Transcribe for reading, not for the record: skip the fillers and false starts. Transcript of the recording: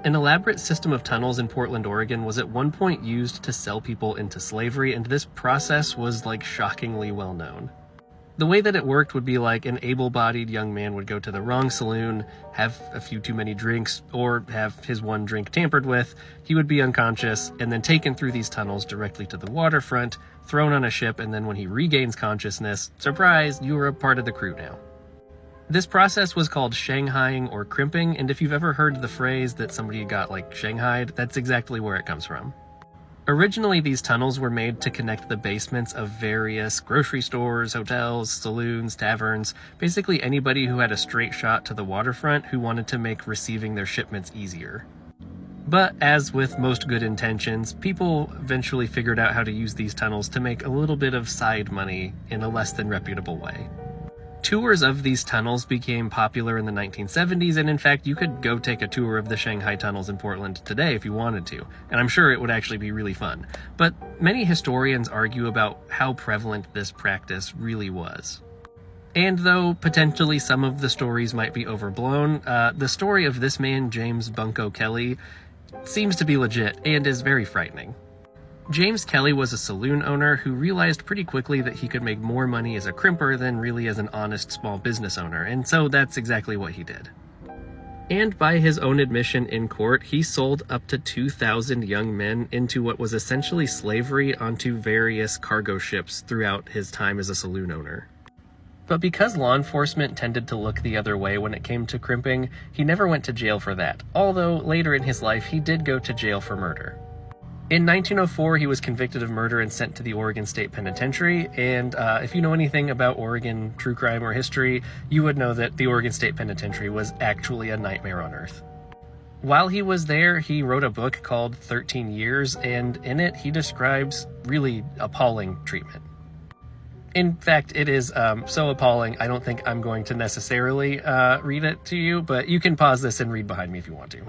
An elaborate system of tunnels in Portland, Oregon was at one point used to sell people into slavery, and this process was like shockingly well known. The way that it worked would be like an able-bodied young man would go to the wrong saloon, have a few too many drinks, or have his one drink tampered with. He would be unconscious and then taken through these tunnels directly to the waterfront, thrown on a ship, and then when he regains consciousness, surprise, you are a part of the crew now. This process was called shanghaiing or crimping, and if you've ever heard the phrase that somebody got like shanghaied, that's exactly where it comes from. Originally, these tunnels were made to connect the basements of various grocery stores, hotels, saloons, taverns, basically anybody who had a straight shot to the waterfront who wanted to make receiving their shipments easier. But as with most good intentions, people eventually figured out how to use these tunnels to make a little bit of side money in a less than reputable way. Tours of these tunnels became popular in the 1970s, and in fact, you could go take a tour of the Shanghai tunnels in Portland today if you wanted to, and I'm sure it would actually be really fun. But many historians argue about how prevalent this practice really was. And though potentially some of the stories might be overblown, the story of this man, James Bunko Kelly, seems to be legit and is very frightening. James Kelly was a saloon owner who realized pretty quickly that he could make more money as a crimper than really as an honest small business owner, and so that's exactly what he did. And by his own admission in court, he sold up to 2,000 young men into what was essentially slavery onto various cargo ships throughout his time as a saloon owner. But because law enforcement tended to look the other way when it came to crimping, he never went to jail for that, although later in his life he did go to jail for murder. In 1904, he was convicted of murder and sent to the Oregon State Penitentiary, and if you know anything about Oregon true crime or history, you would know that the Oregon State Penitentiary was actually a nightmare on earth. While he was there, he wrote a book called 13 Years, and in it he describes really appalling treatment. In fact, it is so appalling, I don't think I'm going to necessarily read it to you, but you can pause this and read behind me if you want to.